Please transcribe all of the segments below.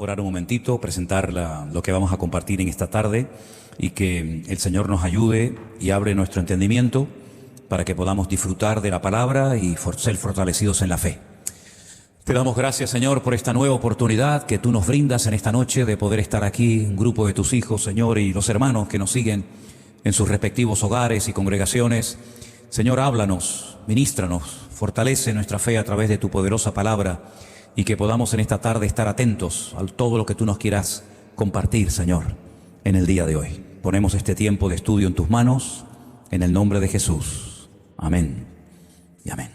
orar un momentito, presentar lo que vamos a compartir en esta tarde y que el Señor nos ayude y abre nuestro entendimiento para que podamos disfrutar de la palabra y ser fortalecidos en la fe. Te damos gracias, Señor, por esta nueva oportunidad que tú nos brindas en esta noche de poder estar aquí, un grupo de tus hijos, Señor, y los hermanos que nos siguen en sus respectivos hogares y congregaciones. Señor, háblanos, ministranos, fortalece nuestra fe a través de tu poderosa palabra y que podamos en esta tarde estar atentos a todo lo que tú nos quieras compartir, Señor, en el día de hoy. Ponemos este tiempo de estudio en tus manos, en el nombre de Jesús. Amén y amén.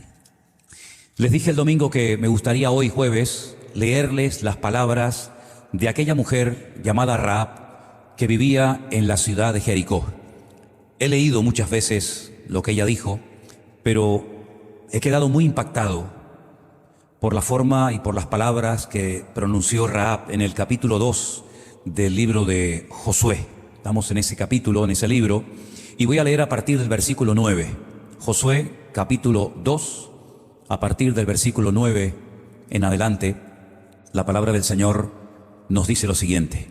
Les dije el domingo que me gustaría hoy, jueves, leerles las palabras de aquella mujer llamada Rahab que vivía en la ciudad de Jericó. He leído muchas veces lo que ella dijo, pero he quedado muy impactado por la forma y por las palabras que pronunció Rahab en el capítulo 2 del libro de Josué. Estamos en ese capítulo, en ese libro, y voy a leer a partir del versículo 9. Josué, capítulo 2, a partir del versículo 9 en adelante, la palabra del Señor nos dice lo siguiente.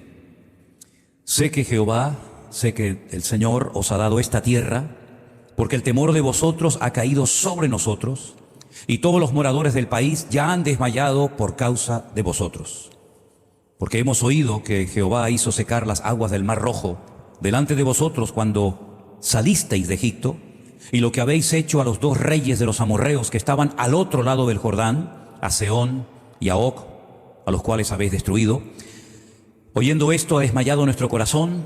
Sé que el Señor os ha dado esta tierra, porque el temor de vosotros ha caído sobre nosotros, y todos los moradores del país ya han desmayado por causa de vosotros. Porque hemos oído que Jehová hizo secar las aguas del Mar Rojo delante de vosotros cuando salisteis de Egipto, y lo que habéis hecho a los dos reyes de los amorreos que estaban al otro lado del Jordán, a Sehón y a Og, a los cuales habéis destruido. Oyendo esto ha desmayado nuestro corazón,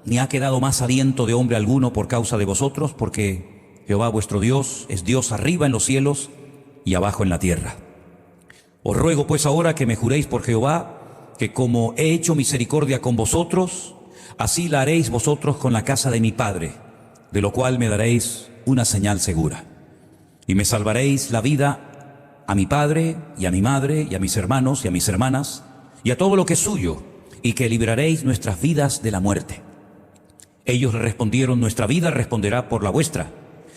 ni ha quedado más aliento de hombre alguno por causa de vosotros, porque Jehová vuestro Dios es Dios arriba en los cielos y abajo en la tierra. Os ruego pues ahora que me juréis por Jehová, que como he hecho misericordia con vosotros, así la haréis vosotros con la casa de mi padre, de lo cual me daréis una señal segura. Y me salvaréis la vida a mi padre y a mi madre y a mis hermanos y a mis hermanas y a todo lo que es suyo, y que libraréis nuestras vidas de la muerte. Ellos le respondieron: nuestra vida responderá por la vuestra,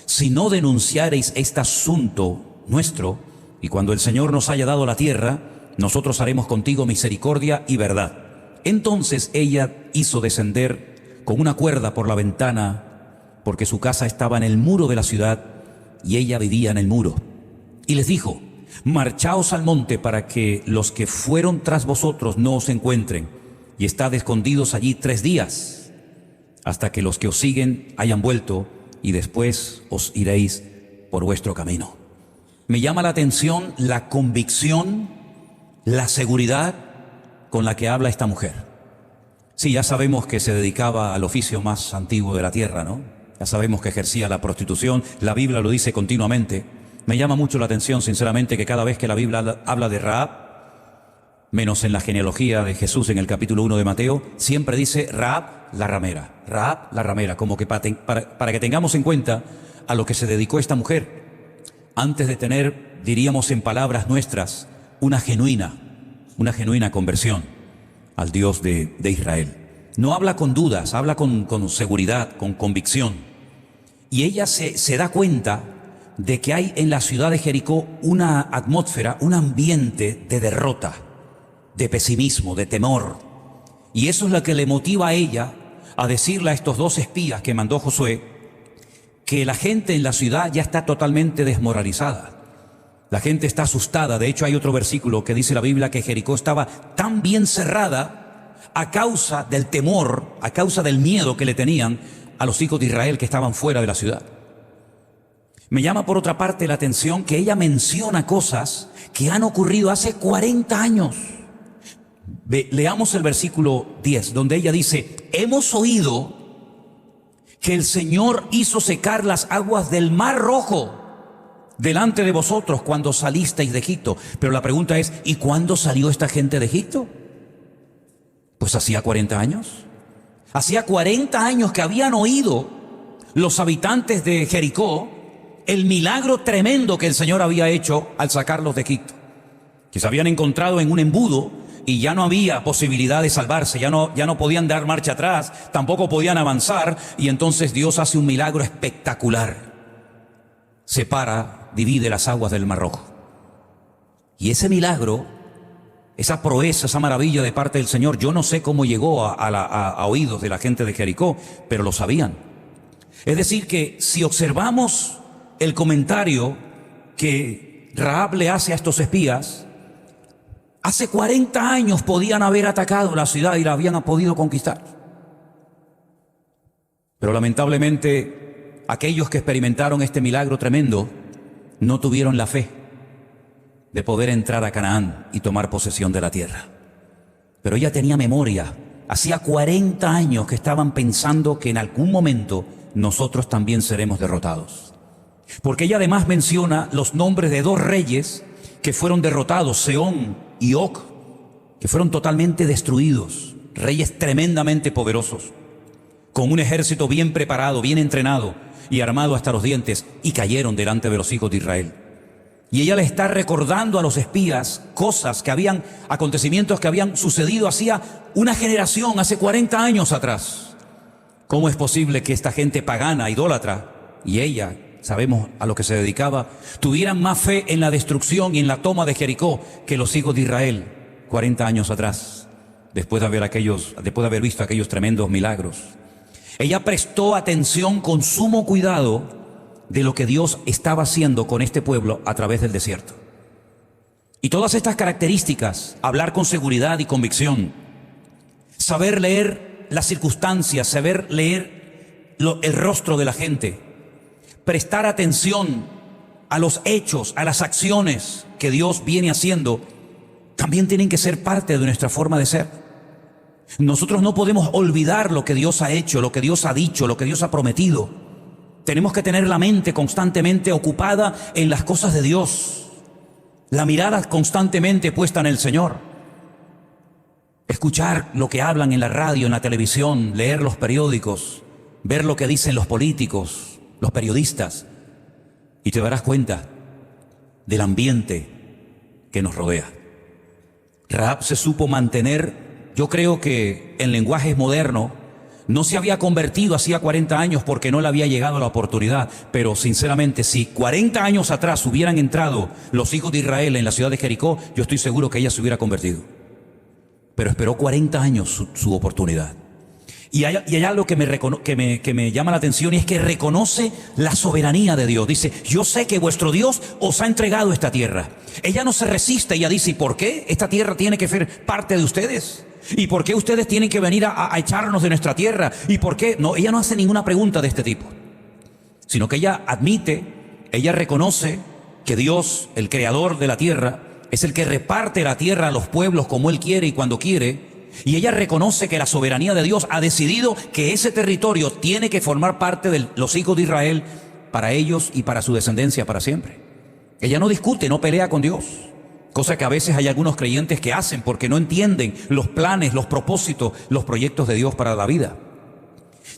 si no denunciareis este asunto nuestro, y cuando el Señor nos haya dado la tierra, nosotros haremos contigo misericordia y verdad. Entonces ella hizo descender con una cuerda por la ventana, porque su casa estaba en el muro de la ciudad, y ella vivía en el muro. Y les dijo: marchaos al monte para que los que fueron tras vosotros no os encuentren, y estad escondidos allí 3 días, hasta que los que os siguen hayan vuelto, y después os iréis por vuestro camino. Me llama la atención la convicción, la seguridad con la que habla esta mujer. Sí, ya sabemos que se dedicaba al oficio más antiguo de la tierra, ¿no? Ya sabemos que ejercía la prostitución, la Biblia lo dice continuamente. Me llama mucho la atención, sinceramente, que cada vez que la Biblia habla de Rahab, menos en la genealogía de Jesús en el capítulo 1 de Mateo, siempre dice Rahab la ramera, como que para que tengamos en cuenta a lo que se dedicó esta mujer. Antes de tener, diríamos en palabras nuestras, una genuina conversión al Dios de Israel. No habla con dudas, habla con seguridad, con convicción. Y ella se da cuenta de que hay en la ciudad de Jericó una atmósfera, un ambiente de derrota, de pesimismo, de temor. Y eso es lo que le motiva a ella a decirle a estos 2 espías que mandó Josué, que la gente en la ciudad ya está totalmente desmoralizada. La gente está asustada. De hecho, hay otro versículo que dice la Biblia que Jericó estaba tan bien cerrada a causa del temor, a causa del miedo que le tenían a los hijos de Israel que estaban fuera de la ciudad. Me llama por otra parte la atención que ella menciona cosas que han ocurrido hace 40 años. Leamos el versículo 10, donde ella dice: hemos oído que el Señor hizo secar las aguas del Mar Rojo delante de vosotros cuando salisteis de Egipto. Pero la pregunta es: ¿y cuándo salió esta gente de Egipto? Pues hacía 40 años. Hacía 40 años que habían oído los habitantes de Jericó el milagro tremendo que el Señor había hecho al sacarlos de Egipto, que se habían encontrado en un embudo y ya no había posibilidad de salvarse, ya no podían dar marcha atrás, tampoco podían avanzar, y entonces Dios hace un milagro espectacular. Separa, divide las aguas del Mar Rojo. Y ese milagro esa proeza, esa maravilla de parte del Señor. Yo no sé cómo llegó a oídos de la gente de Jericó, pero lo sabían. Es decir, que si observamos el comentario que Rahab le hace a estos espías, hace 40 años podían haber atacado la ciudad y la habían podido conquistar. Pero lamentablemente, aquellos que experimentaron este milagro tremendo no tuvieron la fe de poder entrar a Canaán y tomar posesión de la tierra. Pero ella tenía memoria. Hacía 40 años que estaban pensando que en algún momento nosotros también seremos derrotados. Porque ella además menciona los nombres de 2 reyes que fueron derrotados, Sehón y Og, que fueron totalmente destruidos, reyes tremendamente poderosos, con un ejército bien preparado, bien entrenado y armado hasta los dientes, y cayeron delante de los hijos de Israel. Y ella le está recordando a los espías acontecimientos que habían sucedido hacía una generación, hace 40 años atrás. ¿Cómo es posible que esta gente pagana, idólatra, y ella, sabemos a lo que se dedicaba, tuvieran más fe en la destrucción y en la toma de Jericó que los hijos de Israel 40 años atrás, después de haber visto aquellos tremendos milagros? Ella prestó atención con sumo cuidado de lo que Dios estaba haciendo con este pueblo a través del desierto. Y todas estas características, hablar con seguridad y convicción, saber leer las circunstancias, saber leer el rostro de la gente, prestar atención a los hechos, a las acciones que Dios viene haciendo, también tienen que ser parte de nuestra forma de ser. Nosotros no podemos olvidar lo que Dios ha hecho, lo que Dios ha dicho, lo que Dios ha prometido. Tenemos que tener la mente constantemente ocupada en las cosas de Dios, la mirada constantemente puesta en el Señor. Escuchar lo que hablan en la radio, en la televisión, leer los periódicos, ver lo que dicen los políticos, los periodistas, y te darás cuenta del ambiente que nos rodea. Rahab se supo mantener, yo creo que en lenguaje moderno, no se había convertido hacía 40 años porque no le había llegado la oportunidad, pero sinceramente, si 40 años atrás hubieran entrado los hijos de Israel en la ciudad de Jericó, yo estoy seguro que ella se hubiera convertido. Pero esperó 40 años su oportunidad. Y hay algo que me llama la atención, y es que reconoce la soberanía de Dios. Dice, yo sé que vuestro Dios os ha entregado esta tierra. Ella no se resiste, ella dice, ¿y por qué esta tierra tiene que ser parte de ustedes? ¿Y por qué ustedes tienen que venir a echarnos de nuestra tierra? ¿Y por qué? No, ella no hace ninguna pregunta de este tipo, sino que ella admite, ella reconoce que Dios, el creador de la tierra, es el que reparte la tierra a los pueblos como Él quiere y cuando quiere. Y ella reconoce que la soberanía de Dios ha decidido que ese territorio tiene que formar parte de los hijos de Israel para ellos y para su descendencia para siempre. Ella no discute, no pelea con Dios, cosa que a veces hay algunos creyentes que hacen porque no entienden los planes, los propósitos, los proyectos de Dios para la vida.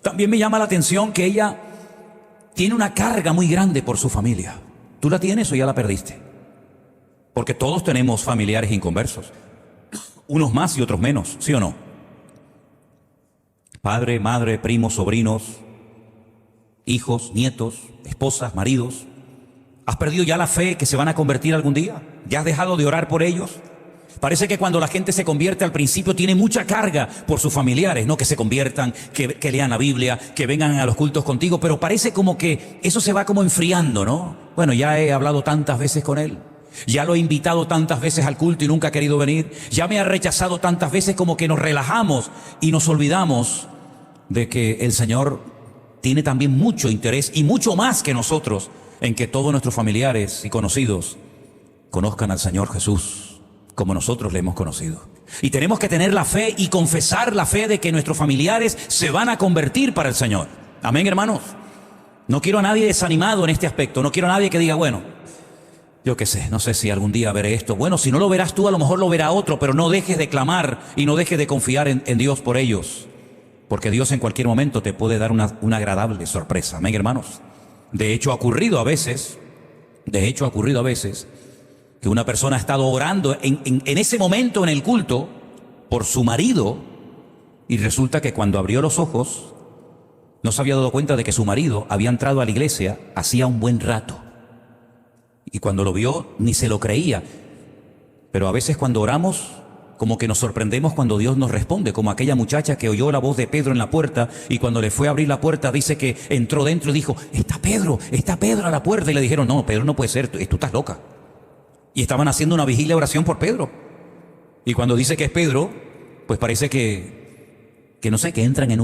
También me llama la atención que ella tiene una carga muy grande por su familia. ¿Tú la tienes o ya la perdiste? Porque todos tenemos familiares inconversos. Unos más y otros menos, ¿sí o no? Padre, madre, primos, sobrinos, hijos, nietos, esposas, maridos. ¿Has perdido ya la fe que se van a convertir algún día? ¿Ya has dejado de orar por ellos? Parece que cuando la gente se convierte al principio tiene mucha carga por sus familiares, ¿no? Que se conviertan, que lean la Biblia, que vengan a los cultos contigo, pero parece como que eso se va como enfriando, ¿no? Bueno, ya he hablado tantas veces con él. Ya lo he invitado tantas veces al culto y nunca ha querido venir. Ya me ha rechazado tantas veces, como que nos relajamos y nos olvidamos de que el Señor tiene también mucho interés y mucho más que nosotros en que todos nuestros familiares y conocidos conozcan al Señor Jesús como nosotros le hemos conocido. Y tenemos que tener la fe y confesar la fe de que nuestros familiares se van a convertir para el Señor. Amén, hermanos. No quiero a nadie desanimado en este aspecto. No quiero a nadie que diga, bueno, yo qué sé, no sé si algún día veré esto. Bueno, si no lo verás tú, a lo mejor lo verá otro, pero no dejes de clamar y no dejes de confiar en Dios por ellos, porque Dios en cualquier momento te puede dar una agradable sorpresa. Amén, hermanos. De hecho, ha ocurrido a veces que una persona ha estado orando en ese momento en el culto por su marido, y resulta que cuando abrió los ojos no se había dado cuenta de que su marido había entrado a la iglesia hacía un buen rato. Y cuando lo vio, ni se lo creía. Pero a veces cuando oramos, como que nos sorprendemos cuando Dios nos responde, como aquella muchacha que oyó la voz de Pedro en la puerta y cuando le fue a abrir la puerta dice que entró dentro y dijo, está Pedro a la puerta. Y le dijeron, no, Pedro no puede ser, tú estás loca. Y estaban haciendo una vigilia de oración por Pedro. Y cuando dice que es Pedro, pues parece que no sé, que entran en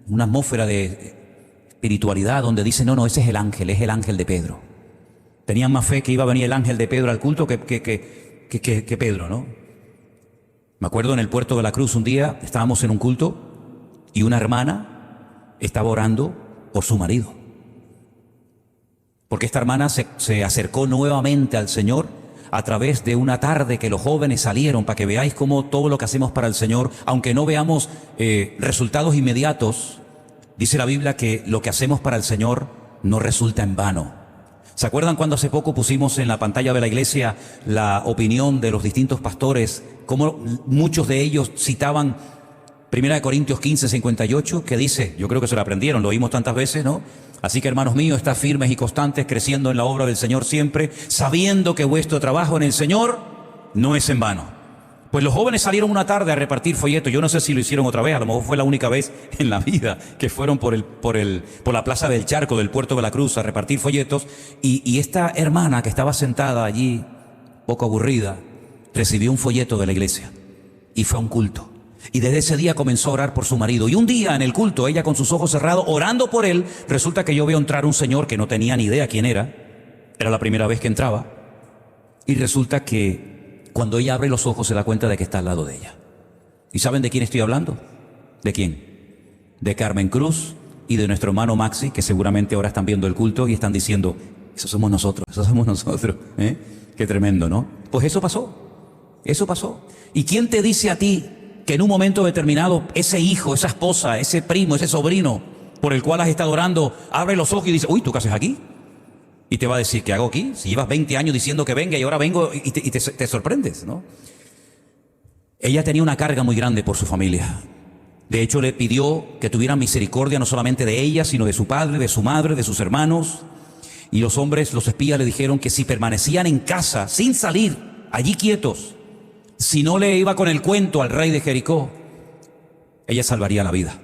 una atmósfera de espiritualidad donde dicen, no, ese es el ángel de Pedro. Tenían más fe que iba a venir el ángel de Pedro al culto que Pedro, ¿no? Me acuerdo en el Puerto de la Cruz un día, estábamos en un culto y una hermana estaba orando por su marido. Porque esta hermana se acercó nuevamente al Señor a través de una tarde que los jóvenes salieron, para que veáis cómo todo lo que hacemos para el Señor, aunque no veamos resultados inmediatos, dice la Biblia que lo que hacemos para el Señor no resulta en vano. ¿Se acuerdan cuando hace poco pusimos en la pantalla de la iglesia la opinión de los distintos pastores, cómo muchos de ellos citaban 1 Corintios 15, 58, que dice, yo creo que se lo aprendieron, lo oímos tantas veces, ¿no? Así que, hermanos míos, estad firmes y constantes, creciendo en la obra del Señor siempre, sabiendo que vuestro trabajo en el Señor no es en vano. Pues los jóvenes salieron una tarde a repartir folletos. Yo no sé si lo hicieron otra vez, a lo mejor fue la única vez en la vida que fueron por la Plaza del Charco del Puerto de la Cruz a repartir folletos. Y esta hermana que estaba sentada allí, poco aburrida, recibió un folleto de la iglesia y fue a un culto. Y desde ese día comenzó a orar por su marido. Y un día en el culto, ella con sus ojos cerrados, orando por él, resulta que yo veo entrar un señor que no tenía ni idea quién era. Era la primera vez que entraba. Y resulta que cuando ella abre los ojos se da cuenta de que está al lado de ella. ¿Y saben de quién estoy hablando? ¿De quién? De Carmen Cruz y de nuestro hermano Maxi, que seguramente ahora están viendo el culto y están diciendo, eso somos nosotros, ¿eh? Qué tremendo, ¿no? Pues eso pasó. ¿Y quién te dice a ti que en un momento determinado ese hijo, esa esposa, ese primo, ese sobrino por el cual has estado orando, abre los ojos y dice, uy, ¿tú qué haces aquí? Y te va a decir, ¿qué hago aquí? Si llevas 20 años diciendo que venga y ahora vengo y te sorprendes, ¿no? Ella tenía una carga muy grande por su familia. De hecho, le pidió que tuviera misericordia no solamente de ella, sino de su padre, de su madre, de sus hermanos. Y los hombres, los espías, le dijeron que si permanecían en casa, sin salir, allí quietos, si no le iba con el cuento al rey de Jericó, ella salvaría la vida.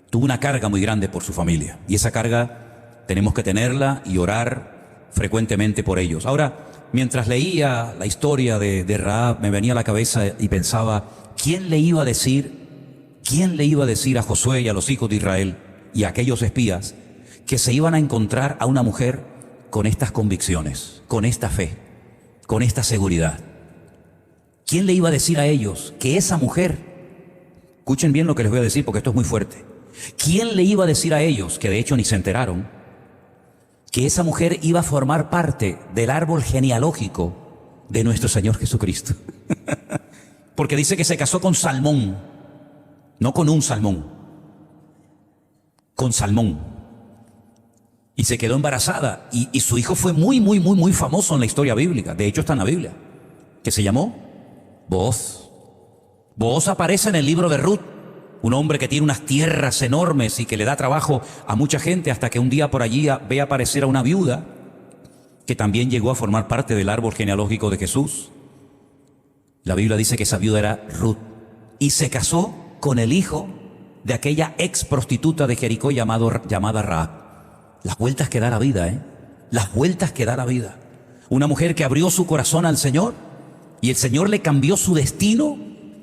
Tuvo una carga muy grande por su familia. Y esa carga tenemos que tenerla y orar frecuentemente por ellos. Ahora, mientras leía la historia de Rahab, me venía a la cabeza y pensaba, ¿quién le iba a decir a Josué y a los hijos de Israel y a aquellos espías que se iban a encontrar a una mujer con estas convicciones, con esta fe, con esta seguridad? ¿Quién le iba a decir a ellos que esa mujer, escuchen bien lo que les voy a decir porque esto es muy fuerte, quién le iba a decir a ellos, que de hecho ni se enteraron, que esa mujer iba a formar parte del árbol genealógico de nuestro Señor Jesucristo? Porque dice que se casó con Salmón, no con un salmón, con Salmón. Y se quedó embarazada y su hijo fue muy famoso en la historia bíblica. De hecho está en la Biblia, que se llamó Booz. Booz aparece en el libro de Ruth. Un hombre que tiene unas tierras enormes y que le da trabajo a mucha gente hasta que un día por allí ve aparecer a una viuda que también llegó a formar parte del árbol genealógico de Jesús. La Biblia dice que esa viuda era Ruth y se casó con el hijo de aquella ex prostituta de Jericó llamada Rahab. Las vueltas que da la vida, ¿eh? Las vueltas que da la vida. Una mujer que abrió su corazón al Señor y el Señor le cambió su destino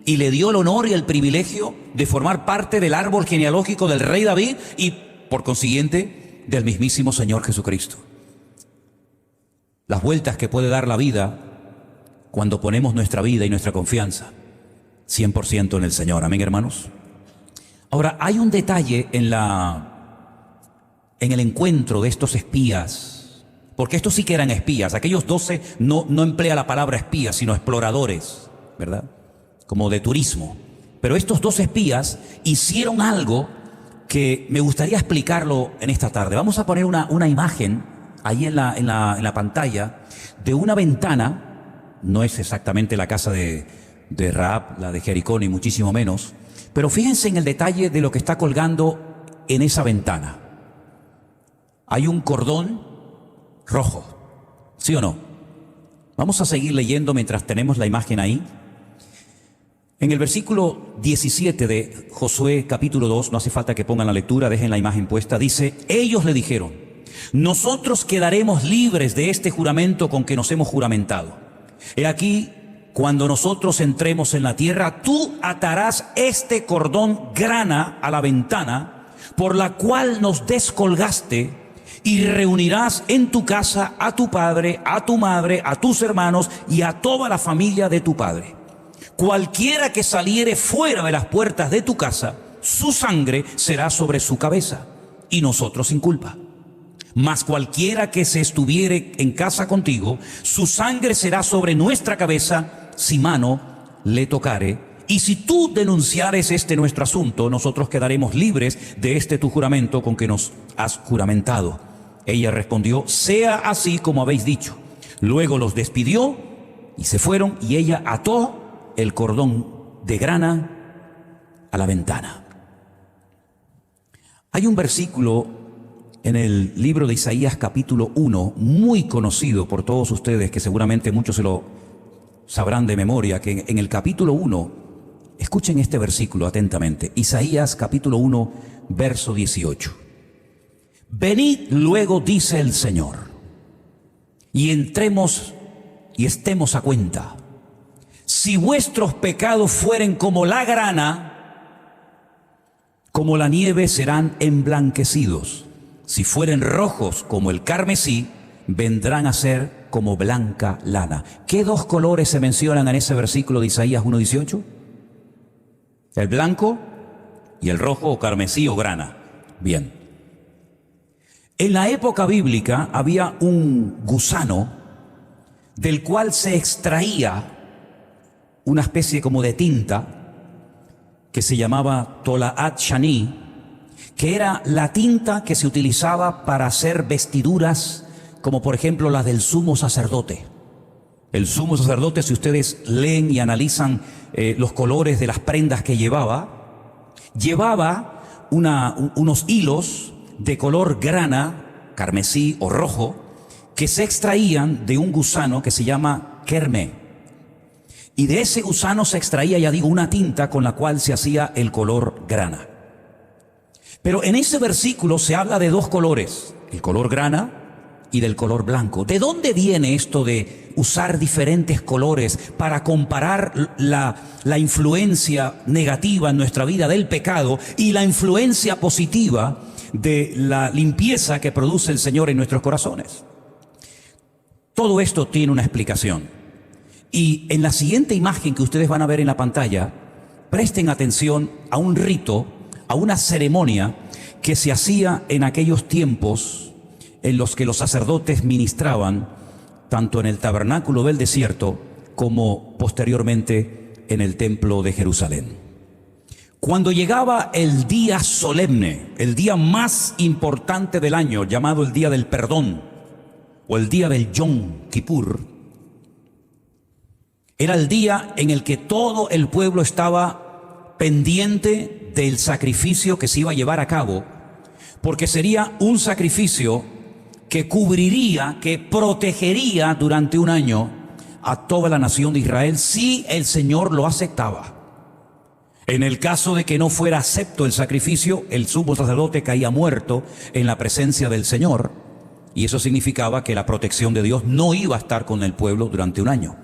y le dio el honor y el privilegio de formar parte del árbol genealógico del rey David y, por consiguiente, del mismísimo Señor Jesucristo. Las vueltas que puede dar la vida cuando ponemos nuestra vida y nuestra confianza 100% en el Señor. Amén, hermanos. Ahora, hay un detalle en el encuentro de estos espías, porque estos sí que eran espías. Aquellos 12 no emplea la palabra espías, sino exploradores, ¿verdad? Como de turismo. Pero estos 2 espías hicieron algo que me gustaría explicarlo en esta tarde. Vamos a poner una imagen ahí en la pantalla de una ventana. No es exactamente la casa de Rahab, la de Jericó, ni muchísimo menos. Pero fíjense en el detalle de lo que está colgando en esa ventana. Hay un cordón rojo, ¿sí o no? Vamos a seguir leyendo mientras tenemos la imagen ahí. En el versículo 17 de Josué capítulo 2, no hace falta que pongan la lectura, dejen la imagen puesta, dice: ellos le dijeron: nosotros quedaremos libres de este juramento con que nos hemos juramentado. He aquí, cuando nosotros entremos en la tierra, tú atarás este cordón grana a la ventana por la cual nos descolgaste, y reunirás en tu casa a tu padre, a tu madre, a tus hermanos y a toda la familia de tu padre. Cualquiera que saliere fuera de las puertas de tu casa, su sangre será sobre su cabeza, y nosotros sin culpa. Mas cualquiera que se estuviere en casa contigo, su sangre será sobre nuestra cabeza, si mano le tocare. Y si tú denunciares este nuestro asunto, nosotros quedaremos libres de este tu juramento con que nos has juramentado. Ella respondió: sea así como habéis dicho. Luego los despidió y se fueron, y ella ató el cordón de grana a la ventana. Hay un versículo en el libro de Isaías capítulo 1, muy conocido por todos ustedes, que seguramente muchos se lo sabrán de memoria, que en el capítulo 1, escuchen este versículo atentamente, Isaías capítulo 1, verso 18. Venid luego, dice el Señor, y entremos y estemos a cuenta. Si vuestros pecados fueren como la grana, como la nieve serán emblanquecidos. Si fueren rojos como el carmesí, vendrán a ser como blanca lana. ¿Qué dos colores se mencionan en ese versículo de Isaías 1:18? El blanco y el rojo, o carmesí o grana. Bien. En la época bíblica había un gusano del cual se extraía una especie como de tinta que se llamaba Tolaat Shani, que era la tinta que se utilizaba para hacer vestiduras, como por ejemplo las del sumo sacerdote. El sumo sacerdote, si ustedes leen y analizan los colores de las prendas que llevaba unos hilos de color grana, carmesí o rojo, que se extraían de un gusano que se llama kerme. Y de ese gusano se extraía, ya digo, una tinta con la cual se hacía el color grana. Pero en ese versículo se habla de dos colores, el color grana y del color blanco. ¿De dónde viene esto de usar diferentes colores para comparar la influencia negativa en nuestra vida del pecado y la influencia positiva de la limpieza que produce el Señor en nuestros corazones? Todo esto tiene una explicación. Y en la siguiente imagen que ustedes van a ver en la pantalla, presten atención a un rito, a una ceremonia que se hacía en aquellos tiempos en los que los sacerdotes ministraban, tanto en el tabernáculo del desierto como posteriormente en el templo de Jerusalén. Cuando llegaba el día solemne, el día más importante del año, llamado el día del perdón o el día del Yom Kippur, era el día en el que todo el pueblo estaba pendiente del sacrificio que se iba a llevar a cabo, porque sería un sacrificio que cubriría, que protegería durante un año a toda la nación de Israel si el Señor lo aceptaba. En el caso de que no fuera acepto el sacrificio, el sumo sacerdote caía muerto en la presencia del Señor, y eso significaba que la protección de Dios no iba a estar con el pueblo durante un año.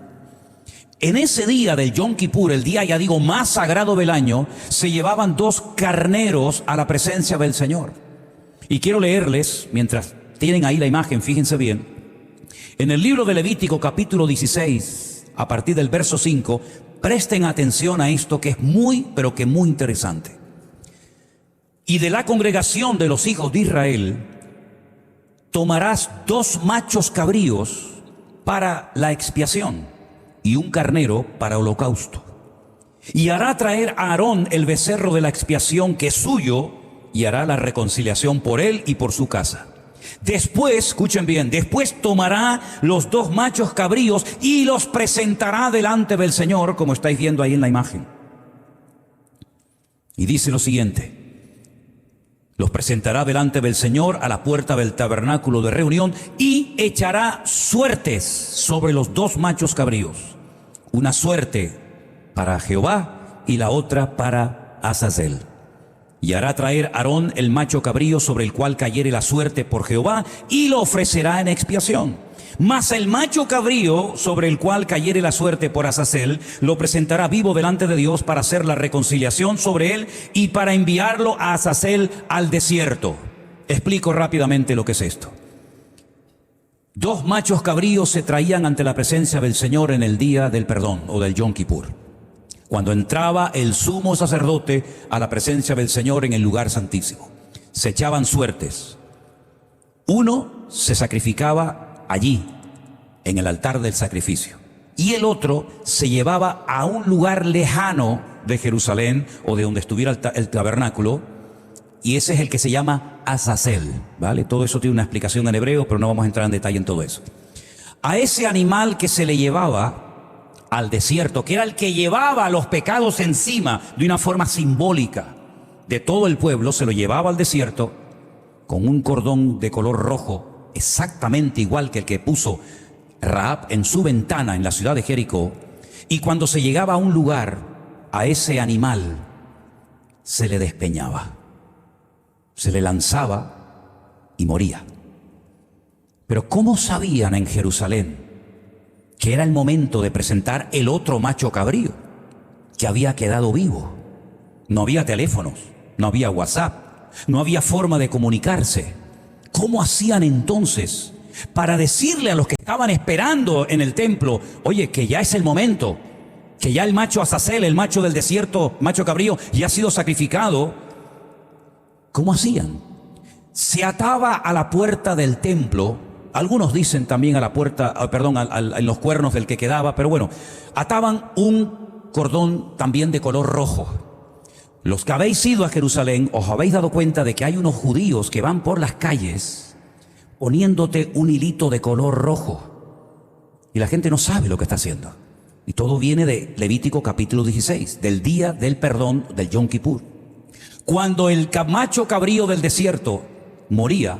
En ese día del Yom Kippur, el día, ya digo, más sagrado del año, se llevaban 2 carneros a la presencia del Señor. Y quiero leerles, mientras tienen ahí la imagen, fíjense bien, en el libro de Levítico capítulo 16, a partir del verso 5, presten atención a esto que es muy, pero que muy interesante. Y de la congregación de los hijos de Israel, tomarás 2 machos cabríos para la expiación y un carnero para holocausto. Y hará traer a Aarón el becerro de la expiación que es suyo, y hará la reconciliación por él y por su casa. Después, escuchen bien, después tomará los 2 machos cabríos y los presentará delante del Señor, como estáis viendo ahí en la imagen. Y dice lo siguiente: los presentará delante del Señor a la puerta del tabernáculo de reunión y echará suertes sobre los 2 machos cabríos. Una suerte para Jehová y la otra para Azazel. Y hará traer Aarón el macho cabrío sobre el cual cayere la suerte por Jehová, y lo ofrecerá en expiación. Mas el macho cabrío sobre el cual cayere la suerte por Azazel, lo presentará vivo delante de Dios para hacer la reconciliación sobre él y para enviarlo a Azazel al desierto. Explico rápidamente lo que es esto. 2 machos cabríos se traían ante la presencia del Señor en el día del perdón o del Yom Kippur, cuando entraba el sumo sacerdote a la presencia del Señor en el lugar santísimo. Se echaban suertes. Uno se sacrificaba allí, en el altar del sacrificio, y el otro se llevaba a un lugar lejano de Jerusalén o de donde estuviera el tabernáculo, y ese es el que se llama Azazel, ¿vale? Todo eso tiene una explicación en hebreo, pero no vamos a entrar en detalle en todo eso. A ese animal que se le llevaba al desierto, que era el que llevaba los pecados encima de una forma simbólica de todo el pueblo, se lo llevaba al desierto con un cordón de color rojo, exactamente igual que el que puso Rahab en su ventana en la ciudad de Jericó. Y cuando se llegaba a un lugar, a ese animal se le despeñaba, se le lanzaba y moría. Pero ¿cómo sabían en Jerusalén que era el momento de presentar el otro macho cabrío que había quedado vivo? No había teléfonos, no había WhatsApp, no había forma de comunicarse. ¿Cómo hacían entonces para decirle a los que estaban esperando en el templo, oye, que ya es el momento, que ya el macho Azazel, el macho del desierto, macho cabrío, ya ha sido sacrificado? ¿Cómo hacían? Se ataba a la puerta del templo. Algunos dicen también a la puerta, en los cuernos del que quedaba, pero bueno, ataban un cordón también de color rojo. Los que habéis ido a Jerusalén, os habéis dado cuenta de que hay unos judíos que van por las calles poniéndote un hilito de color rojo. Y la gente no sabe lo que está haciendo. Y todo viene de Levítico capítulo 16, del día del perdón del Yom Kippur. Cuando el macho cabrío del desierto moría,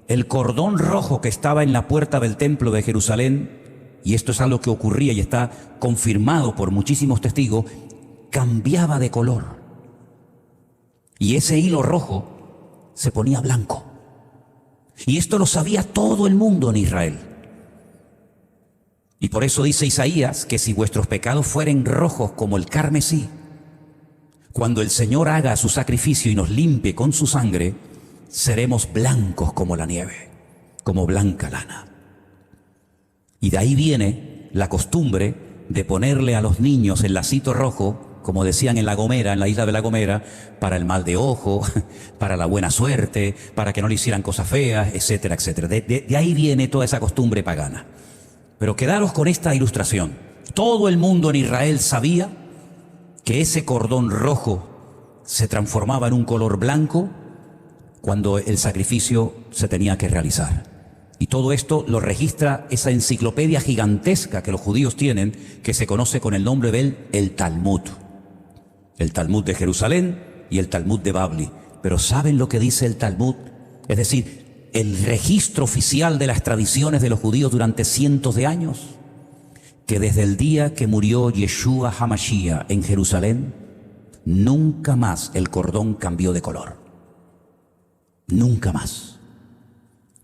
el cordón rojo que estaba en la puerta del templo de Jerusalén, y esto es algo que ocurría y está confirmado por muchísimos testigos, cambiaba de color. Y ese hilo rojo se ponía blanco. Y esto lo sabía todo el mundo en Israel. Y por eso dice Isaías que si vuestros pecados fueren rojos como el carmesí, cuando el Señor haga su sacrificio y nos limpie con su sangre, seremos blancos como la nieve, como blanca lana. Y de ahí viene la costumbre de ponerle a los niños el lacito rojo, como decían en La Gomera, en la isla de La Gomera, para el mal de ojo, para la buena suerte, para que no le hicieran cosas feas, etcétera, etcétera. De ahí viene toda esa costumbre pagana. Pero quedaros con esta ilustración. Todo el mundo en Israel sabía que ese cordón rojo se transformaba en un color blanco cuando el sacrificio se tenía que realizar. Y todo esto lo registra esa enciclopedia gigantesca que los judíos tienen, que se conoce con el nombre del Talmud. El Talmud de Jerusalén y el Talmud de Babli. Pero ¿saben lo que dice el Talmud? Es decir, el registro oficial de las tradiciones de los judíos durante cientos de años. Que desde el día que murió Yeshua HaMashiach en Jerusalén, nunca más el cordón cambió de color. Nunca más.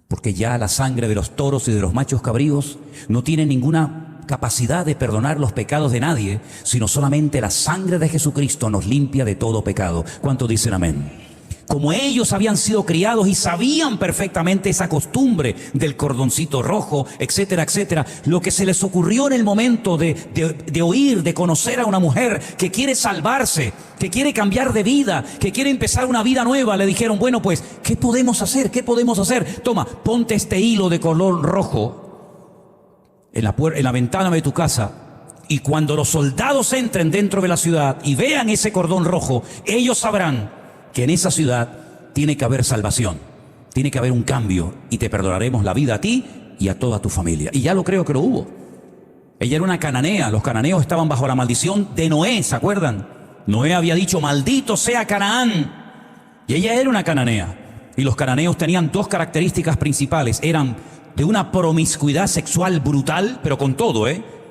Porque ya la sangre de los toros y de los machos cabríos no tiene ninguna capacidad de perdonar los pecados de nadie, sino solamente la sangre de Jesucristo nos limpia de todo pecado. ¿Cuántos dicen amén? Como ellos habían sido criados y sabían perfectamente esa costumbre del cordoncito rojo, etcétera, etcétera, lo que se les ocurrió en el momento de oír, de conocer a una mujer que quiere salvarse, que quiere cambiar de vida, que quiere empezar una vida nueva, le dijeron, bueno, pues, ¿qué podemos hacer? ¿Qué podemos hacer? Toma, ponte este hilo de color rojo en la ventana de tu casa, y cuando los soldados entren dentro de la ciudad y vean ese cordón rojo, ellos sabrán que en esa ciudad tiene que haber salvación, tiene que haber un cambio, y te perdonaremos la vida a ti y a toda tu familia. Y ya lo creo que lo hubo. Ella era una cananea, los cananeos estaban bajo la maldición de Noé, ¿se acuerdan? Noé había dicho, maldito sea Canaán, y ella era una cananea. Y los cananeos tenían 2 características principales, eran de una promiscuidad sexual brutal, pero con todo,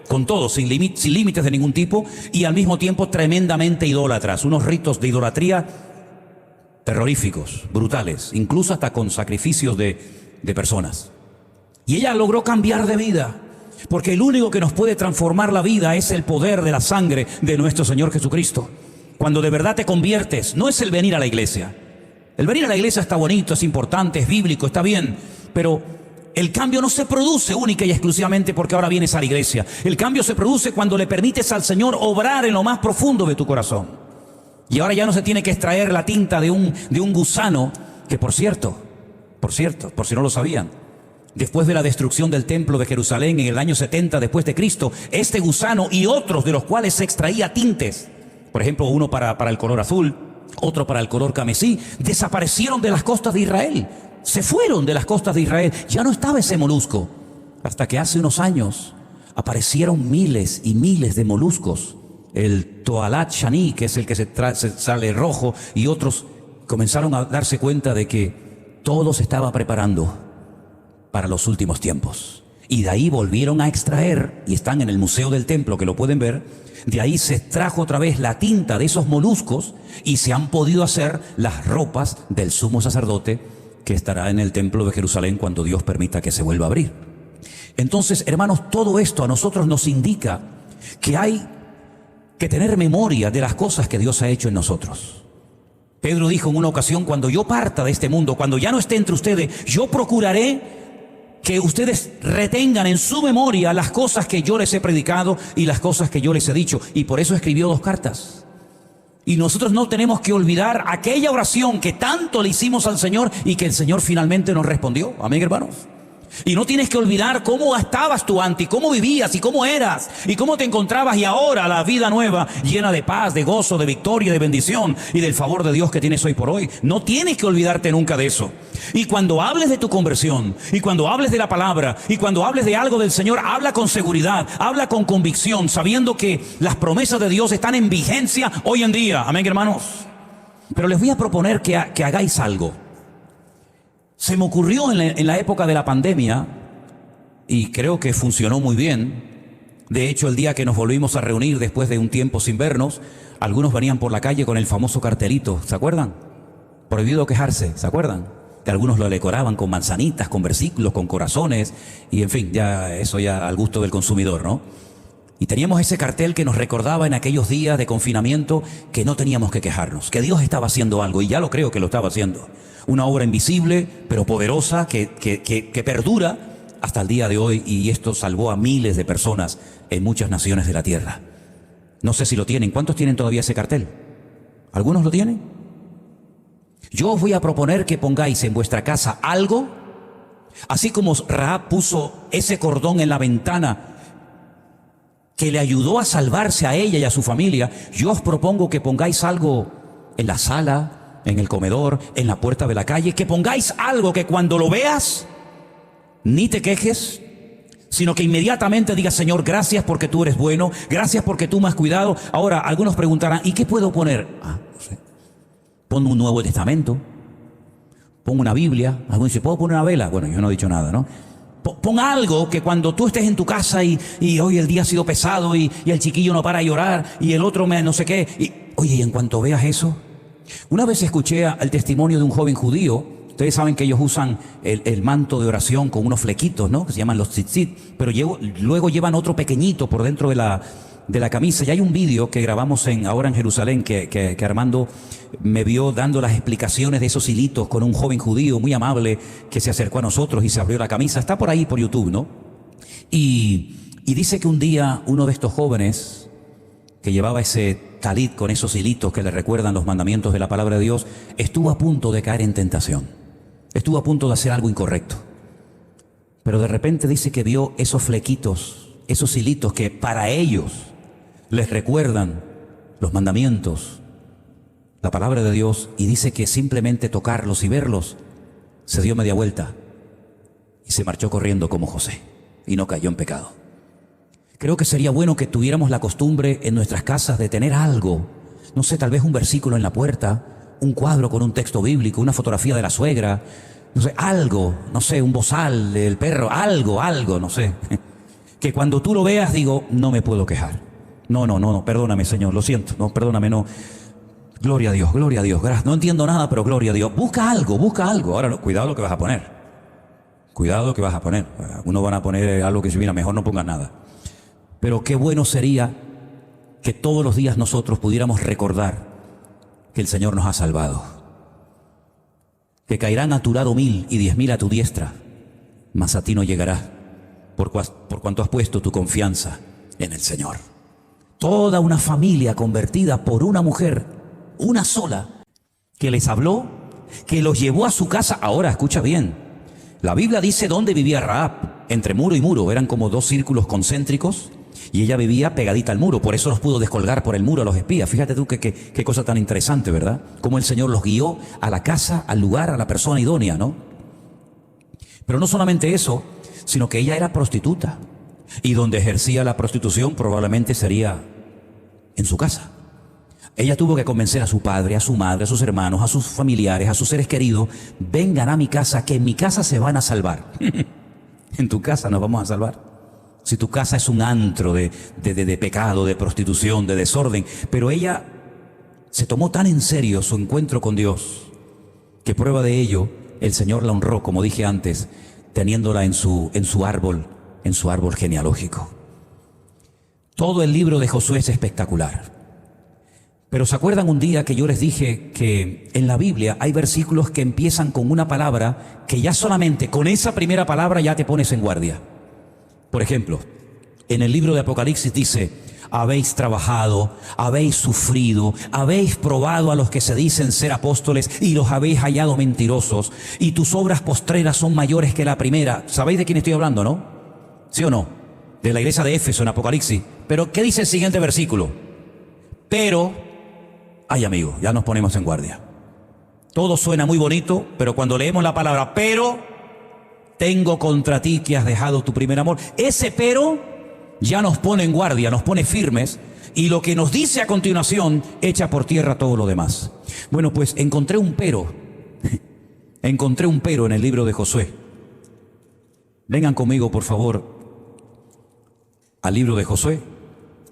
con todo, sin límites de ningún tipo, y al mismo tiempo tremendamente idólatras, unos ritos de idolatría terroríficos, brutales, incluso hasta con sacrificios de personas. Y ella logró cambiar de vida, porque el único que nos puede transformar la vida es el poder de la sangre de nuestro Señor Jesucristo. Cuando de verdad te conviertes, no es el venir a la iglesia. El venir a la iglesia está bonito, es importante, es bíblico, está bien, pero el cambio no se produce única y exclusivamente porque ahora vienes a la iglesia. El cambio se produce cuando le permites al Señor obrar en lo más profundo de tu corazón. Y ahora ya no se tiene que extraer la tinta de un gusano, que por cierto, por si no lo sabían, después de la destrucción del templo de Jerusalén en el año 70 después de Cristo, este gusano y otros de los cuales se extraía tintes, por ejemplo, uno para el color azul, otro para el color camesí, desaparecieron de las costas de Israel. Se fueron de las costas de Israel. Ya no estaba ese molusco. Hasta que hace unos años aparecieron miles y miles de moluscos. El Toalat Shani, que es el que se sale rojo, y otros comenzaron a darse cuenta de que todo se estaba preparando para los últimos tiempos. Y de ahí volvieron a extraer, y están en el Museo del Templo, que lo pueden ver. De ahí se extrajo otra vez la tinta de esos moluscos y se han podido hacer las ropas del sumo sacerdote que estará en el templo de Jerusalén cuando Dios permita que se vuelva a abrir. Entonces, hermanos, todo esto a nosotros nos indica que hay que tener memoria de las cosas que Dios ha hecho en nosotros. Pedro dijo en una ocasión: cuando yo parta de este mundo, cuando ya no esté entre ustedes, yo procuraré que ustedes retengan en su memoria las cosas que yo les he predicado y las cosas que yo les he dicho. Y por eso escribió 2 cartas. Y nosotros no tenemos que olvidar aquella oración que tanto le hicimos al Señor y que el Señor finalmente nos respondió. Amén, hermanos. Y no tienes que olvidar cómo estabas tú antes, y cómo vivías, y cómo eras, y cómo te encontrabas, y ahora la vida nueva, llena de paz, de gozo, de victoria, de bendición, y del favor de Dios que tienes hoy por hoy. No tienes que olvidarte nunca de eso. Y cuando hables de tu conversión, y cuando hables de la palabra, y cuando hables de algo del Señor, habla con seguridad, habla con convicción, sabiendo que las promesas de Dios están en vigencia hoy en día. Amén, hermanos. Pero les voy a proponer que hagáis algo. Se me ocurrió en la época de la pandemia, y creo que funcionó muy bien. De hecho, el día que nos volvimos a reunir después de un tiempo sin vernos, algunos venían por la calle con el famoso cartelito, ¿se acuerdan? Prohibido quejarse, ¿se acuerdan? Que algunos lo decoraban con manzanitas, con versículos, con corazones, y en fin, ya eso ya al gusto del consumidor, ¿no? Y teníamos ese cartel que nos recordaba en aquellos días de confinamiento que no teníamos que quejarnos, que Dios estaba haciendo algo, y ya lo creo que lo estaba haciendo. Una obra invisible, pero poderosa, que perdura hasta el día de hoy, y esto salvó a miles de personas en muchas naciones de la tierra. No sé si lo tienen. ¿Cuántos tienen todavía ese cartel? ¿Algunos lo tienen? Yo os voy a proponer que pongáis en vuestra casa algo, así como Rahab puso ese cordón en la ventana que le ayudó a salvarse a ella y a su familia. Yo os propongo que pongáis algo en la sala, en el comedor, en la puerta de la calle, que pongáis algo que cuando lo veas, ni te quejes, sino que inmediatamente digas: Señor, gracias porque tú eres bueno, gracias porque tú me has cuidado. Ahora, algunos preguntarán: ¿y qué puedo poner? No sé. Pon un Nuevo Testamento, pon una Biblia. Algunos dicen: ¿puedo poner una vela? Bueno, yo no he dicho nada, ¿no? Pon algo que cuando tú estés en tu casa y hoy el día ha sido pesado y el chiquillo no para de llorar y el otro no sé qué. Y en cuanto veas eso, una vez escuché el testimonio de un joven judío. Ustedes saben que ellos usan el manto de oración con unos flequitos, ¿no? Que se llaman los tzitzit, pero luego llevan otro pequeñito por dentro de la camisa. Y hay un vídeo que grabamos ahora en Jerusalén que Armando me vio dando las explicaciones de esos hilitos con un joven judío muy amable que se acercó a nosotros y se abrió la camisa. Está por ahí por YouTube, ¿no? Y dice que un día uno de estos jóvenes que llevaba ese talit con esos hilitos que le recuerdan los mandamientos de la palabra de Dios, estuvo a punto de caer en tentación. Estuvo a punto de hacer algo incorrecto. Pero de repente dice que vio esos flequitos, esos hilitos que para ellos les recuerdan los mandamientos, la palabra de Dios, y dice que simplemente tocarlos y verlos, se dio media vuelta y se marchó corriendo como José y no cayó en pecado. Creo que sería bueno que tuviéramos la costumbre en nuestras casas de tener algo, no sé, tal vez un versículo en la puerta, un cuadro con un texto bíblico, una fotografía de la suegra, no sé, algo, no sé, un bozal del perro, algo, no sé. que cuando tú lo veas digo, no me puedo quejar. No, perdóname, Señor, lo siento, no, perdóname, no. Gloria a Dios, gracias. No entiendo nada, pero gloria a Dios. Busca algo. Ahora, cuidado lo que vas a poner. Cuidado lo que vas a poner. Algunos van a poner algo que, mira, mejor no pongas nada. Pero qué bueno sería que todos los días nosotros pudiéramos recordar que el Señor nos ha salvado. Que caerán a tu lado 1000 y 10.000 a tu diestra, mas a ti no llegará, por cuanto has puesto tu confianza en el Señor. Toda una familia convertida por una mujer, una sola, que les habló, que los llevó a su casa. Ahora, escucha bien, la Biblia dice dónde vivía Rahab, entre muro y muro, eran como 2 círculos concéntricos, y ella vivía pegadita al muro, por eso los pudo descolgar por el muro a los espías. Fíjate tú qué cosa tan interesante, ¿verdad? Cómo el Señor los guió a la casa, al lugar, a la persona idónea, ¿no? Pero no solamente eso, sino que ella era prostituta, y donde ejercía la prostitución probablemente sería en su casa. Ella tuvo que convencer a su padre, a su madre, a sus hermanos, a sus familiares, a sus seres queridos: vengan a mi casa, que en mi casa se van a salvar. En tu casa nos vamos a salvar. Si tu casa es un antro de pecado, de prostitución, de desorden. Pero ella se tomó tan en serio su encuentro con Dios, que prueba de ello, el Señor la honró, como dije antes, teniéndola en su árbol genealógico. Todo el libro de Josué es espectacular. Pero ¿se acuerdan un día que yo les dije que en la Biblia hay versículos que empiezan con una palabra que ya solamente con esa primera palabra ya te pones en guardia? Por ejemplo, en el libro de Apocalipsis dice: habéis trabajado, habéis sufrido, habéis probado a los que se dicen ser apóstoles y los habéis hallado mentirosos, y tus obras postreras son mayores que la primera. ¿Sabéis de quién estoy hablando, no? ¿Sí o no? De la iglesia de Éfeso en Apocalipsis. Pero ¿qué dice el siguiente versículo? Pero, ay amigo, ya nos ponemos en guardia. Todo suena muy bonito, pero cuando leemos la palabra pero, tengo contra ti que has dejado tu primer amor. Ese pero ya nos pone en guardia, nos pone firmes, y lo que nos dice a continuación echa por tierra todo lo demás. Bueno, pues encontré un pero en el libro de Josué. Vengan conmigo, por favor, al libro de Josué,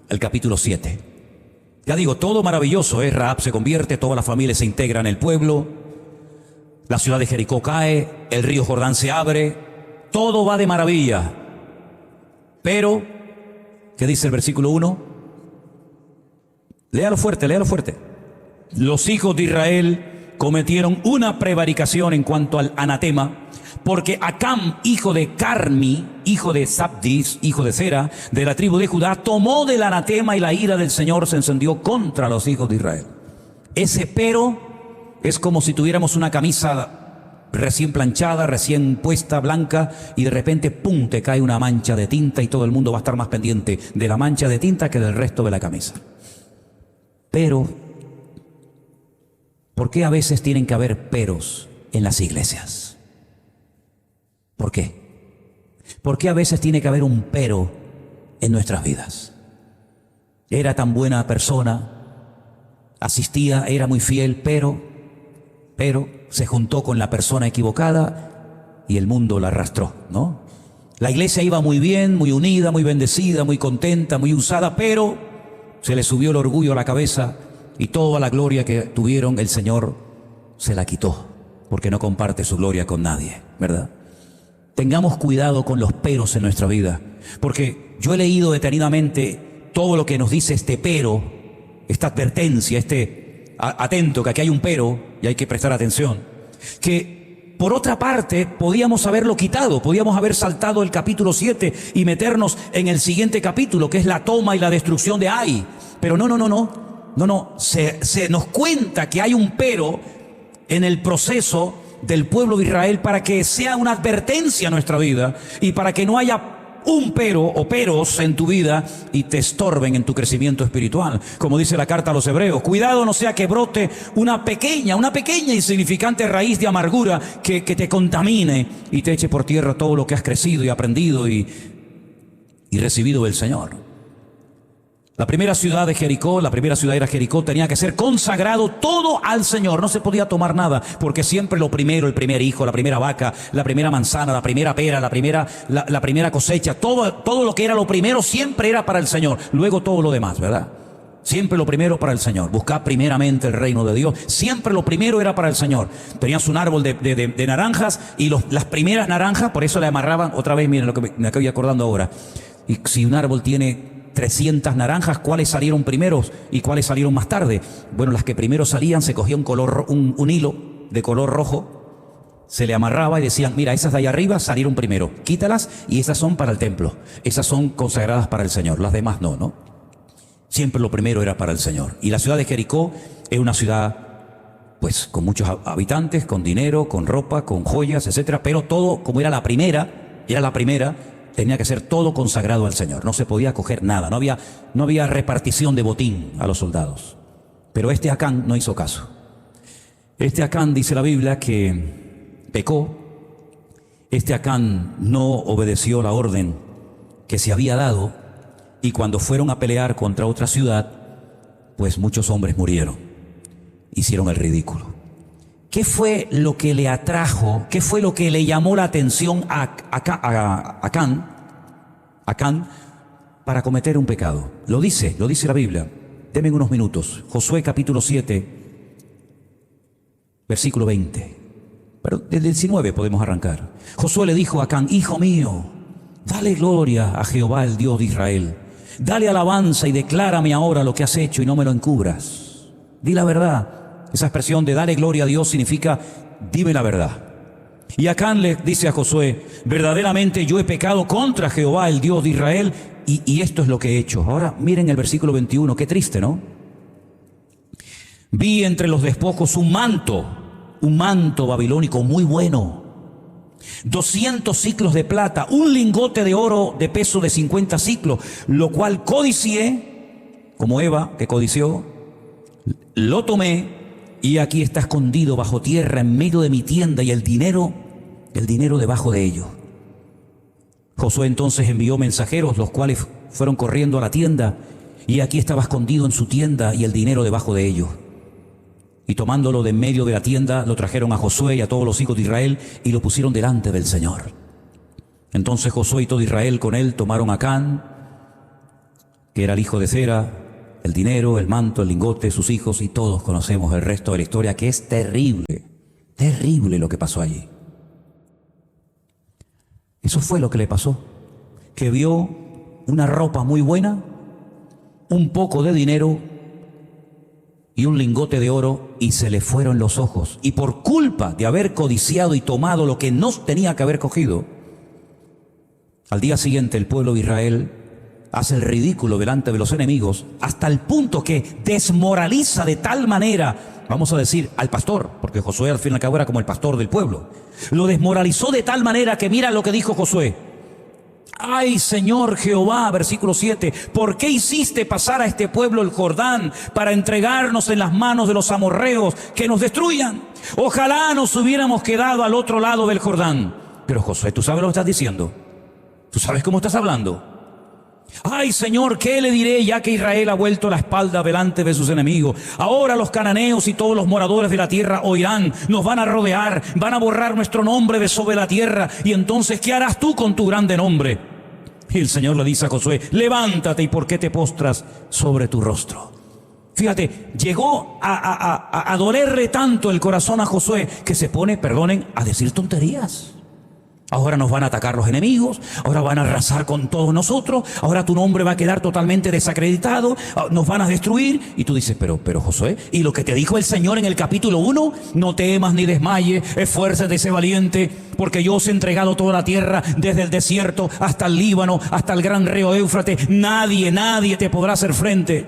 el capítulo 7. Ya digo, todo maravilloso, ¿eh? Rahab se convierte, toda la familia se integra en el pueblo, la ciudad de Jericó cae, el río Jordán se abre, todo va de maravilla. Pero, ¿qué dice el versículo 1? Léalo fuerte. Los hijos de Israel cometieron una prevaricación en cuanto al anatema, porque Acam, hijo de Carmi, hijo de Sabdis, hijo de Zera, de la tribu de Judá, tomó del anatema, y la ira del Señor se encendió contra los hijos de Israel. Ese pero es como si tuviéramos una camisa recién planchada, recién puesta, blanca, y de repente, ¡pum!, te cae una mancha de tinta, y todo el mundo va a estar más pendiente de la mancha de tinta que del resto de la camisa. Pero, ¿por qué a veces tienen que haber peros en las iglesias? ¿Por qué? ¿Por qué a veces tiene que haber un pero en nuestras vidas? Era tan buena persona, asistía, era muy fiel, pero se juntó con la persona equivocada y el mundo la arrastró, ¿no? La iglesia iba muy bien, muy unida, muy bendecida, muy contenta, muy usada, pero se le subió el orgullo a la cabeza, y toda la gloria que tuvieron el Señor se la quitó, porque no comparte su gloria con nadie, ¿verdad? Tengamos cuidado con los peros en nuestra vida, porque yo he leído detenidamente todo lo que nos dice este pero, esta advertencia, atento, que aquí hay un pero y hay que prestar atención, que por otra parte podíamos haberlo quitado, podíamos haber saltado el capítulo 7 y meternos en el siguiente capítulo, que es la toma y la destrucción de Ai. Pero no, se nos cuenta que hay un pero en el proceso del pueblo de Israel, para que sea una advertencia a nuestra vida, y para que no haya un pero o peros en tu vida y te estorben en tu crecimiento espiritual. Como dice la carta a los Hebreos, cuidado no sea que brote una pequeña insignificante raíz de amargura que te contamine y te eche por tierra todo lo que has crecido y aprendido y recibido del Señor. La primera ciudad de Jericó, la primera ciudad era Jericó, tenía que ser consagrado todo al Señor. No se podía tomar nada, porque siempre lo primero, el primer hijo, la primera vaca, la primera manzana, la primera pera, la primera cosecha, todo lo que era lo primero siempre era para el Señor. Luego todo lo demás, ¿verdad? Siempre lo primero para el Señor. Buscad primeramente el reino de Dios. Siempre lo primero era para el Señor. Tenías un árbol de naranjas y las primeras naranjas, por eso le amarraban, otra vez, miren lo que me estoy acordando ahora. Y si un árbol tiene 300 naranjas, ¿cuáles salieron primeros y cuáles salieron más tarde? Bueno, las que primero salían se cogía un hilo de color rojo, se le amarraba y decían, mira, esas de ahí arriba salieron primero, quítalas y esas son para el templo, esas son consagradas para el Señor, las demás no. Siempre lo primero era para el Señor. Y la ciudad de Jericó es una ciudad pues con muchos habitantes, con dinero, con ropa, con joyas, etcétera, pero todo, como era la primera, tenía que ser todo consagrado al Señor. No se podía coger nada, no había repartición de botín a los soldados. Pero este Acán no hizo caso. Este Acán, dice la Biblia, que pecó. Este Acán no obedeció la orden que se había dado, y cuando fueron a pelear contra otra ciudad, pues muchos hombres murieron. Hicieron el ridículo. ¿Qué fue lo que le atrajo? ¿Qué fue lo que le llamó la atención a Acán para cometer un pecado? Lo dice la Biblia. Denme unos minutos. Josué capítulo 7, versículo 20. Pero del 19 podemos arrancar. Josué le dijo a Acán, hijo mío, dale gloria a Jehová, el Dios de Israel. Dale alabanza y declárame ahora lo que has hecho y no me lo encubras. Di la verdad. Esa expresión de dale gloria a Dios significa dime la verdad. Y Acán le dice a Josué, verdaderamente yo he pecado contra Jehová, el Dios de Israel, y esto es lo que he hecho. Ahora miren el versículo 21, qué triste, ¿no? Vi entre los despojos un manto babilónico muy bueno, 200 siclos de plata, un lingote de oro de peso de 50 siclos, lo cual codicié, como Eva que codició, lo tomé, y aquí está escondido bajo tierra en medio de mi tienda, y el dinero debajo de ello. Josué entonces envió mensajeros, los cuales fueron corriendo a la tienda, y aquí estaba escondido en su tienda y el dinero debajo de ello. Y tomándolo de en medio de la tienda, lo trajeron a Josué y a todos los hijos de Israel y lo pusieron delante del Señor. Entonces Josué y todo Israel con él tomaron a Acán, que era el hijo de Zera, el dinero, el manto, el lingote, sus hijos, y todos conocemos el resto de la historia, que es terrible, terrible lo que pasó allí. Eso fue lo que le pasó, que vio una ropa muy buena, un poco de dinero y un lingote de oro, y se le fueron los ojos. Y por culpa de haber codiciado y tomado lo que no tenía que haber cogido, al día siguiente el pueblo de Israel hace el ridículo delante de los enemigos, hasta el punto que desmoraliza de tal manera, vamos a decir, al pastor, porque Josué al fin y al cabo era como el pastor del pueblo. Lo desmoralizó de tal manera que mira lo que dijo Josué. Ay, Señor Jehová, versículo 7, ¿por qué hiciste pasar a este pueblo el Jordán para entregarnos en las manos de los amorreos que nos destruyan? Ojalá nos hubiéramos quedado al otro lado del Jordán. Pero Josué, ¿tú sabes lo que estás diciendo? ¿Tú sabes cómo estás hablando? Ay, Señor, ¿qué le diré ya que Israel ha vuelto la espalda delante de sus enemigos? Ahora los cananeos y todos los moradores de la tierra oirán, nos van a rodear, van a borrar nuestro nombre de sobre la tierra, y entonces, ¿qué harás tú con tu grande nombre? Y el Señor le dice a Josué, levántate, ¿y por qué te postras sobre tu rostro? Fíjate, llegó a dolerle tanto el corazón a Josué que se pone, perdonen, a decir tonterías. Ahora nos van a atacar los enemigos, ahora van a arrasar con todos nosotros, ahora tu nombre va a quedar totalmente desacreditado, nos van a destruir. Y tú dices, pero Josué, ¿y lo que te dijo el Señor en el capítulo 1? No temas ni desmayes, esfuérzate y sé valiente, porque yo os he entregado toda la tierra, desde el desierto hasta el Líbano, hasta el gran río Éufrates. Nadie te podrá hacer frente.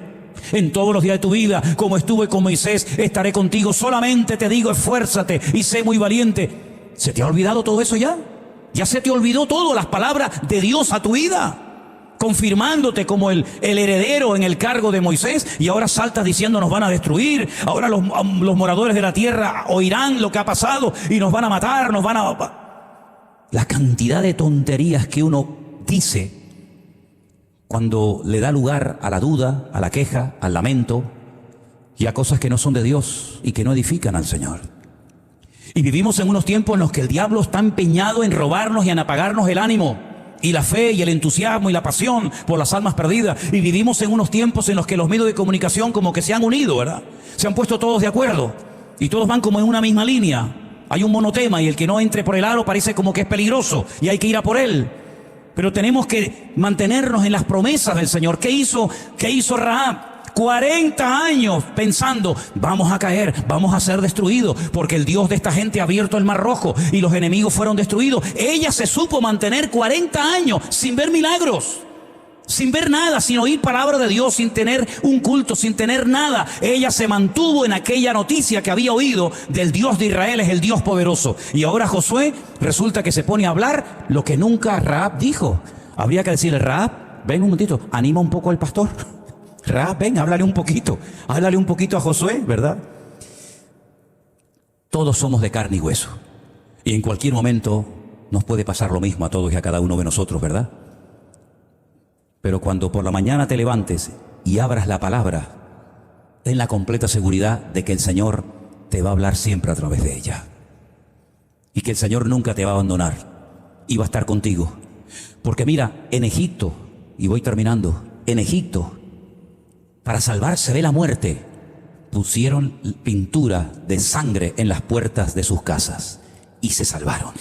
En todos los días de tu vida, como estuve con Moisés, estaré contigo. Solamente te digo, esfuérzate y sé muy valiente. ¿Se te ha olvidado todo eso ya? ¿Ya se te olvidó todo, las palabras de Dios a tu vida? Confirmándote como el heredero en el cargo de Moisés, y ahora saltas diciendo nos van a destruir, ahora los moradores de la tierra oirán lo que ha pasado y nos van a matar, La cantidad de tonterías que uno dice cuando le da lugar a la duda, a la queja, al lamento y a cosas que no son de Dios y que no edifican al Señor. Y vivimos en unos tiempos en los que el diablo está empeñado en robarnos y en apagarnos el ánimo y la fe y el entusiasmo y la pasión por las almas perdidas. Y vivimos en unos tiempos en los que los medios de comunicación como que se han unido, ¿verdad? Se han puesto todos de acuerdo y todos van como en una misma línea. Hay un monotema y el que no entre por el aro parece como que es peligroso y hay que ir a por él. Pero tenemos que mantenernos en las promesas del Señor. ¿Qué hizo Rahab? 40 años pensando, vamos a caer, vamos a ser destruidos, porque el Dios de esta gente ha abierto el Mar Rojo y los enemigos fueron destruidos. Ella se supo mantener 40 años sin ver milagros, sin ver nada, sin oír palabra de Dios, sin tener un culto, sin tener nada. Ella se mantuvo en aquella noticia que había oído del Dios de Israel, es el Dios poderoso. Y ahora Josué resulta que se pone a hablar lo que nunca Rahab dijo. Habría que decirle, Rahab, ven un momentito, anima un poco al pastor. Rahab, ven, háblale un poquito a Josué, ¿verdad? Todos somos de carne y hueso. Y en cualquier momento nos puede pasar lo mismo a todos y a cada uno de nosotros, ¿verdad? Pero cuando por la mañana te levantes y abras la palabra, ten la completa seguridad de que el Señor te va a hablar siempre a través de ella. Y que el Señor nunca te va a abandonar y va a estar contigo. Porque mira, en Egipto, y voy terminando, en Egipto, para salvarse de la muerte, pusieron pintura de sangre en las puertas de sus casas y se salvaron.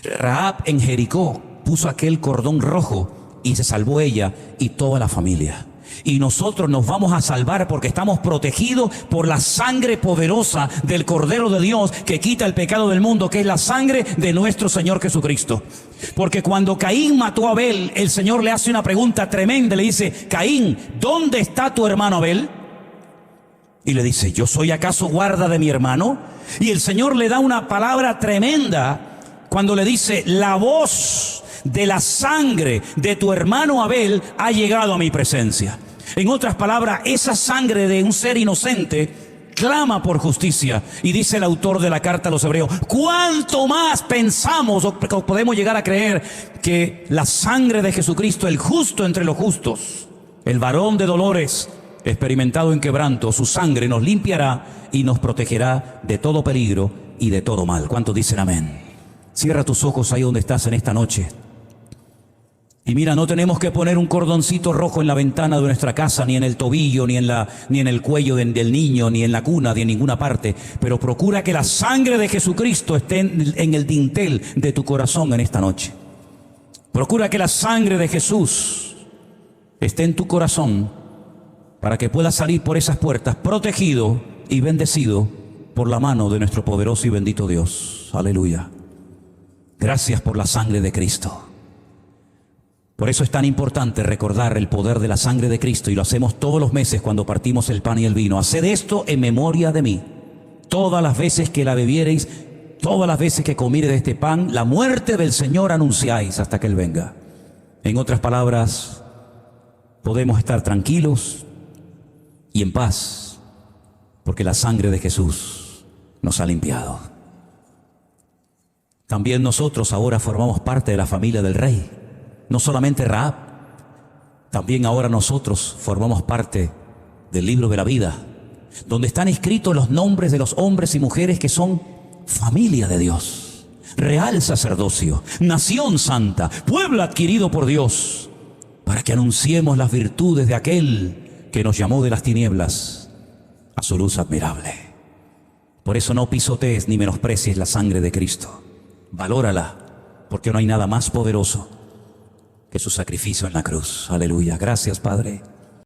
Rahab en Jericó puso aquel cordón rojo y se salvó ella y toda la familia. Y nosotros nos vamos a salvar porque estamos protegidos por la sangre poderosa del Cordero de Dios que quita el pecado del mundo, que es la sangre de nuestro Señor Jesucristo. Porque cuando Caín mató a Abel, el Señor le hace una pregunta tremenda, le dice, Caín, ¿dónde está tu hermano Abel? Y le dice, ¿yo soy acaso guarda de mi hermano? Y el Señor le da una palabra tremenda cuando le dice, la voz de la sangre de tu hermano Abel ha llegado a mi presencia. En otras palabras, esa sangre de un ser inocente clama por justicia. Y dice el autor de la carta a los Hebreos, ¿cuánto más pensamos o podemos llegar a creer que la sangre de Jesucristo, el justo entre los justos, el varón de dolores, experimentado en quebranto, su sangre nos limpiará y nos protegerá de todo peligro y de todo mal? ¿Cuántos dicen amén? Cierra tus ojos ahí donde estás en esta noche. Y mira, no tenemos que poner un cordoncito rojo en la ventana de nuestra casa, ni en el tobillo, ni en el cuello del niño, ni en la cuna, ni en ninguna parte. Pero procura que la sangre de Jesucristo esté en el dintel de tu corazón en esta noche. Procura que la sangre de Jesús esté en tu corazón para que puedas salir por esas puertas protegido y bendecido por la mano de nuestro poderoso y bendito Dios. Aleluya. Gracias por la sangre de Cristo. Por eso es tan importante recordar el poder de la sangre de Cristo, y lo hacemos todos los meses cuando partimos el pan y el vino. Haced esto en memoria de mí. Todas las veces que la bebiereis, todas las veces que comiereis de este pan, la muerte del Señor anunciáis hasta que Él venga. En otras palabras, podemos estar tranquilos y en paz, porque la sangre de Jesús nos ha limpiado. También nosotros ahora formamos parte de la familia del Rey. No solamente Rahab, también ahora nosotros formamos parte del libro de la vida, donde están escritos los nombres de los hombres y mujeres que son familia de Dios, real sacerdocio, nación santa, pueblo adquirido por Dios, para que anunciemos las virtudes de aquel que nos llamó de las tinieblas a su luz admirable. Por eso no pisotees ni menosprecies la sangre de Cristo. Valórala, porque no hay nada más poderoso que su sacrificio en la cruz. Aleluya. Gracias, Padre.